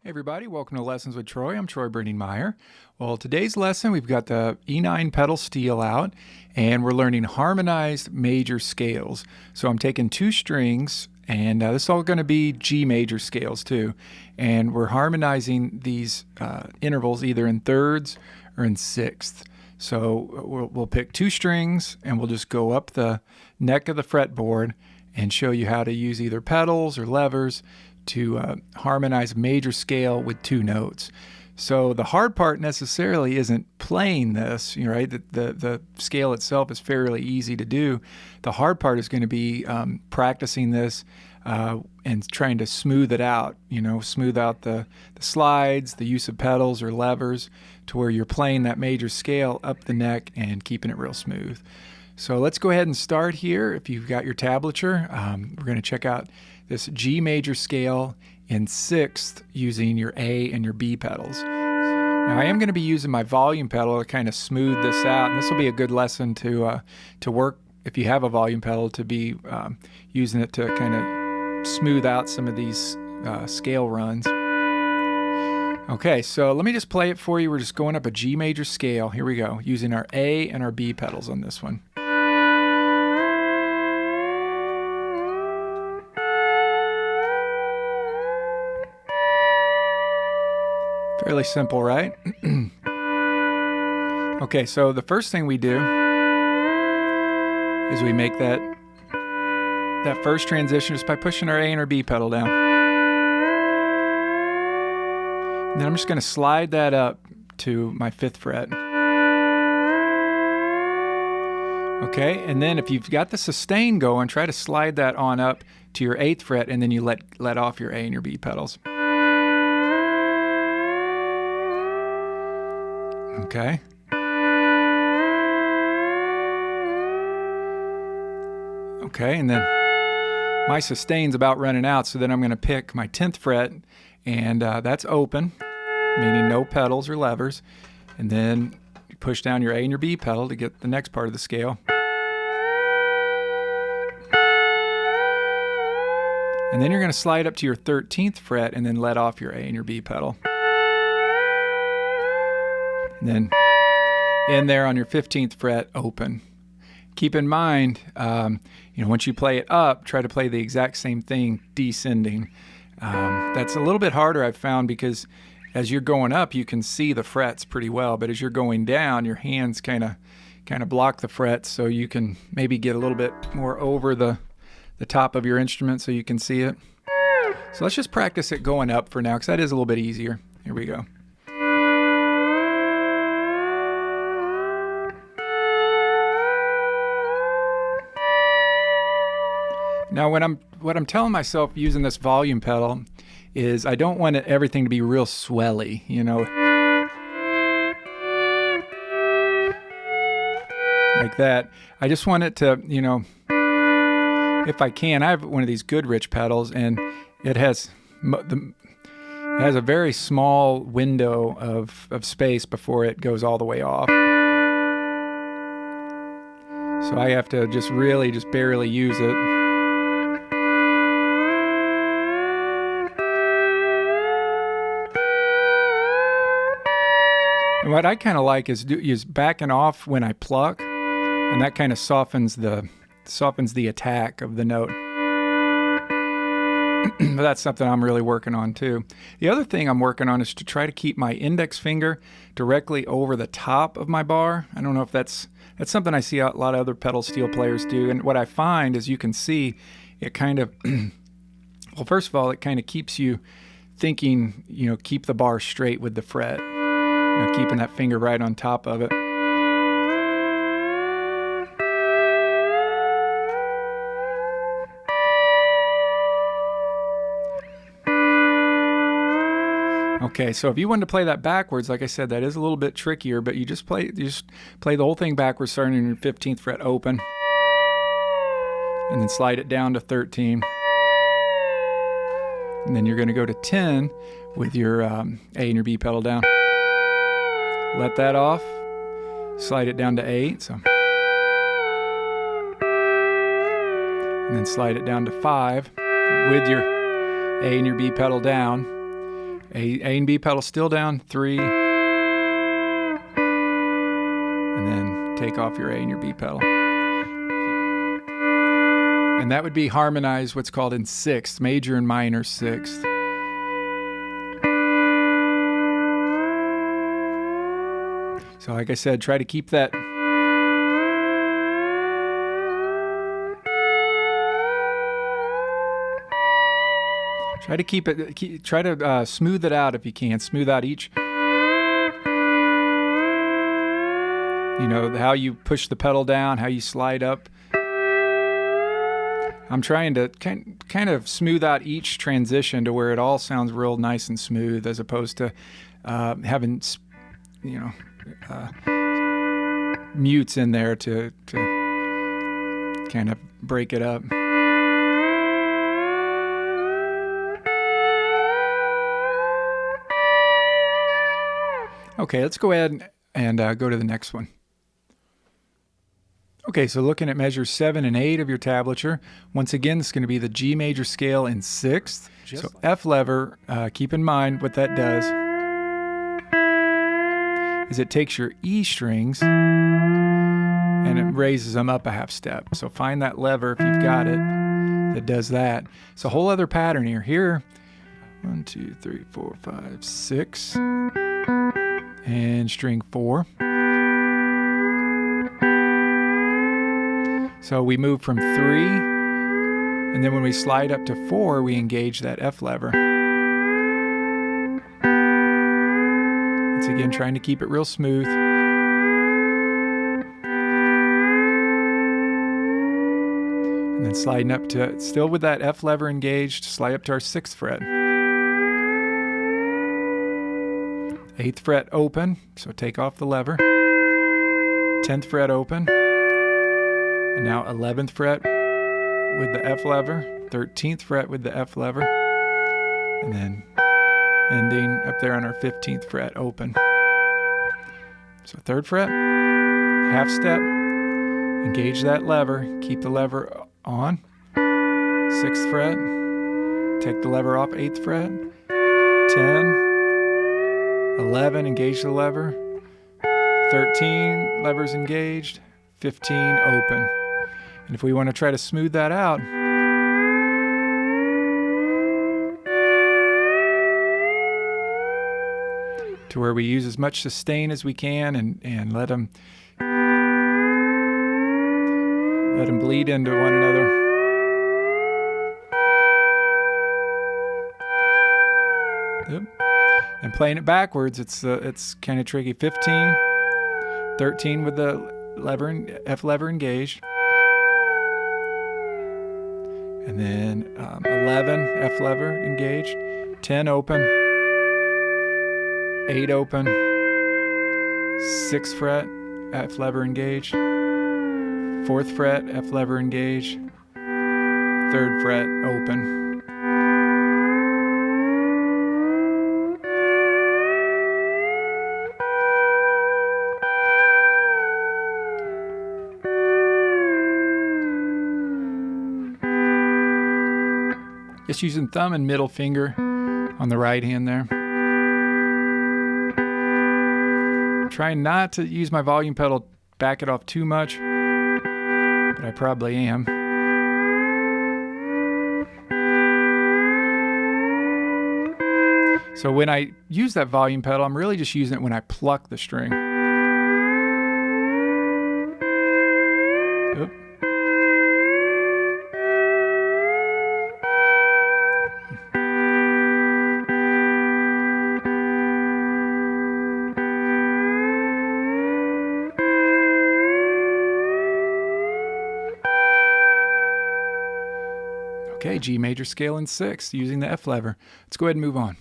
Hey everybody, welcome to Lessons with Troy. I'm Troy Brenningmeyer. Well, today's lesson, we've got the E9 pedal steel out, and we're learning harmonized major scales. So I'm taking two strings, and this is all going to be G major scales too. And we're harmonizing these intervals either in thirds or in sixths. So we'll pick two strings, and we'll just go up the neck of the fretboard and show you how to use either pedals or levers to harmonize a major scale with two notes. So the hard part necessarily isn't playing this, right? The scale itself is fairly easy to do. The hard part is going to be practicing this and trying to smooth it out, smooth out the slides, the use of pedals or levers to where you're playing that major scale up the neck and keeping it real smooth. So let's go ahead and start here. If you've got your tablature, we're going to check out this G major scale in sixth using your A and your B pedals. Now I am going to be using my volume pedal to kind of smooth this out, and this will be a good lesson to work, if you have a volume pedal, to be using it to kind of smooth out some of these scale runs. Okay, so let me just play it for you. We're just going up a G major scale. Here we go, using our A and our B pedals on this one. Fairly simple, right? Okay, so the first thing we do is we make that first transition just by pushing our A and our B pedal down. And then I'm just going to slide that up to my 5th fret. Okay, and then if you've got the sustain going, try to slide that on up to your 8th fret, and then you let off your A and your B pedals. Okay. Okay, and then my sustain's about running out, so then I'm going to pick my 10th fret, and that's open, meaning no pedals or levers, and then you push down your A and your B pedal to get the next part of the scale. And then you're going to slide up to your 13th fret and then let off your A and your B pedal. And then in there on your 15th fret, open. Keep in mind, once you play it up, try to play the exact same thing descending. That's a little bit harder, I've found, because as you're going up, you can see the frets pretty well, but as you're going down, your hands kind of block the frets, so you can maybe get a little bit more over the top of your instrument so you can see it. So let's just practice it going up for now, because that is a little bit easier. Here we go. Now, what I'm telling myself using this volume pedal is I don't want everything to be real swelly, like that. I just want it to, if I can, I have one of these Goodrich pedals, and it has a very small window of space before it goes all the way off. So I have to just barely use it. And what I kind of like is backing off when I pluck, and that kind of softens the attack of the note. But that's something I'm really working on too. The other thing I'm working on is to try to keep my index finger directly over the top of my bar. I don't know if that's something I see a lot of other pedal steel players do. And what I find is, you can see it kind of, well, first of all, it kind of keeps you thinking, keep the bar straight with the fret. Keeping that finger right on top of it. Okay, so if you wanted to play that backwards, like I said, that is a little bit trickier, but you just play the whole thing backwards, starting in your 15th fret open, and then slide it down to 13. And then you're going to go to 10 with your A and your B pedal down. Let that off, slide it down to 8, and then slide it down to 5 with your A and your B pedal down, A and B pedal still down, 3, and then take off your A and your B pedal. And that would be harmonized, what's called in sixth, major and minor sixth. So like I said, try to keep that. Try to keep it, try to smooth it out if you can. Smooth out each, you know, how you push the pedal down, how you slide up. I'm trying to kind of smooth out each transition to where it all sounds real nice and smooth, as opposed to having, you know, mutes in there to kind of break it up. Okay, let's go ahead and go to the next one. Okay, so looking at measures 7 and 8 of your tablature, once again, it's going to be the G major scale in sixth. So F lever, keep in mind what that does is it takes your E strings and it raises them up a half step. So find that lever if you've got it that does that. It's a whole other pattern here. Here, 1, 2, 3, 4, 5, 6, and string 4. So we move from 3, and then when we slide up to 4, we engage that F lever. Once again, trying to keep it real smooth. And then sliding up to, still with that F lever engaged, slide up to our 6th fret. 8th fret open, so take off the lever. 10th fret open. And now 11th fret with the F lever, 13th fret with the F lever, and then ending up there on our 15th fret open. So 3rd fret, half step, engage that lever, keep the lever on. 6th fret, take the lever off, 8th fret, 10, 11, engage the lever, 13, lever's engaged, 15, open. And if we want to try to smooth that out, to where we use as much sustain as we can and let them bleed into one another. Yep. And playing it backwards, it's kind of tricky. 15, 13 with the lever, F lever engaged. And then 11, F lever engaged, 10 open, 8 open, 6th fret, F lever engaged, 4th fret, F lever engaged, 3rd fret open. Just using thumb and middle finger on the right hand there. Trying not to use my volume pedal, back it off too much, but I probably am. So when I use that volume pedal, I'm really just using it when I pluck the string. Oop. Okay, G major scale in 6, using the F lever. Let's go ahead and move on.